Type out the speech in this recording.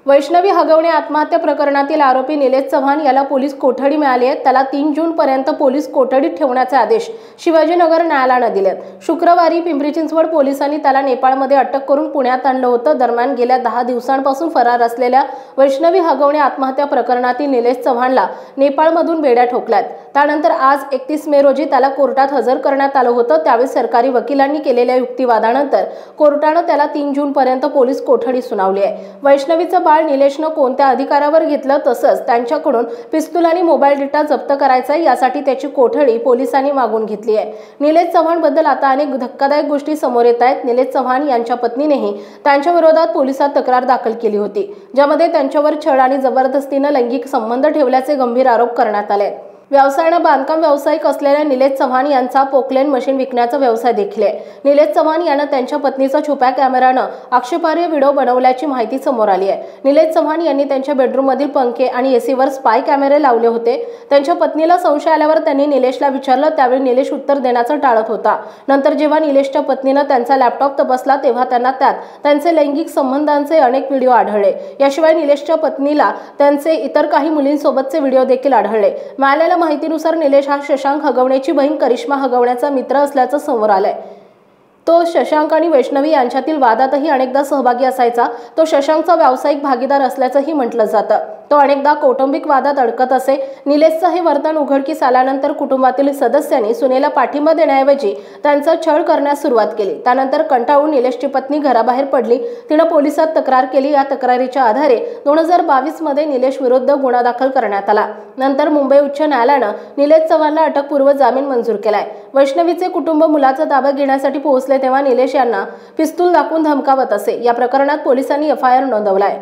वैष्णवी हगवणे आत्महत्या प्रकरणातील आरोपी निलेश चव्हाण याला पोलीस कोठडी मिळाली आहे। त्याला 3 जून पर्यंत पोलीस कोठडीत ठेवण्याचे आदेश शिवाजीनगर न्यायालयाने दिले। शुक्रवारी पिंपरी चिंचवड पोलिसांनी त्याला नेपाळमध्ये अटक करून पुण्यात आणलं होतं। दरम्यान गेल्या 10 दिवसांपासून फरार असलेल्या वैष्णवी हगवणे आत्महत्या प्रकरणातील निलेश चव्हाणला नेपाळमधून बेड्या ठोकल्यात। त्यानंतर आज 31 मे रोजी त्याला कोर्टात हजर करण्यात आलं होतं। त्यावेळी सरकारी वकिलांनी केलेल्या युक्तिवादानंतर कोर्टाने त्याला 3 जून पर्यंत पोलीस कोठडी सुनावली आहे। वैष्णवीचं निलेशने कोणत्या अधिकारावर घेतलं तसंच त्यांच्याकडून पिस्तूल आणि मोबाईल डेटा जप्त करायचा यासाठी त्याची कोठडी पोलिसांनी मागून घेतली आहे। निलेश चव्हाण बद्दल आता अनेक धक्कादायक गोष्टी समोर येत आहेत। निलेश चव्हाण यांच्या पत्नीनेही त्यांच्या विरोधात पोलिसात तक्रार दाखल केली होती, ज्यामध्ये त्यांच्यावर छळ आणि जबरदस्तीने लैंगिक संबंध ठेवल्याचे गंभीर आरोप करण्यात आले। व्यवसायाने बांधकाम व्यावसायिक असलेल्या निलेश चव्हाण यांचा पोकलेन मशीन विकण्याचा व्यवसाय देखील आहे। निलेश चव्हाण याने त्यांच्या पत्नीचा छुप्या कॅमेराने आक्षेपार्ह व्हिडिओ बनवल्याची माहिती समोर आली आहे। निलेश चव्हाण यांनी त्यांच्या बेडरूम मधील पंखे आणि एसीवर स्पाय कॅमेरे लावले होते। त्यांच्या पत्नीला संशय आल्यावर त्यांनी निलेशला विचारलं, त्यावेळी निलेश उत्तर देण्याचं टाळत होता। नंतर जेव्हा निलेशच्या पत्नीने त्यांचा लॅपटॉप तपासला तेव्हा त्यांना त्यात त्यांचे लैंगिक संबंधांचे अनेक व्हिडिओ आढळले। याशिवाय निलेशच्या पत्नीला त्यांचे इतर काही मुलींसोबतचे व्हिडिओ देखील आढळले। मिळालेल्या माहितीनुसार निलेश हा शशांक हगवणेची बहीण करिश्मा हगवण्याचा मित्र असल्याचं समोर आलंय। तो शशांक आणि वैष्णवी यांच्यातील वादातही अनेकदा सहभागी असायचा। तो शशांकचा व्यावसायिक भागीदार असल्याचंही म्हटलं जातं। तो अनेकदा कौटुंबिक वादात अडकत असे। निलेशचं हे वर्तन उघडकीस आल्यानंतर कुटुंबातील सदस्यांनी सुनेला पाठिंबा देण्याऐवजी त्यांचा छळ करण्यास सुरुवात केली। त्यानंतर कंटाळून निलेशची पत्नी घराबाहेर पडली। तिने पोलिसात तक्रार केली। या तक्रारीच्या आधारे 2022 मध्ये निलेश विरुद्ध गुन्हा दाखल करण्यात आला। नंतर मुंबई उच्च न्यायालयाने निलेश चव्हाणला अटकपूर्व जामीन मंजूर केलाय। वैष्णवीचे कुटुंब मुलाचा ताबा घेण्यासाठी पोहोचले तेव्हा निलेश यांना पिस्तूल दाखवून धमकावत असे। या प्रकरणात पोलिसांनी FIR नोंदवलाय।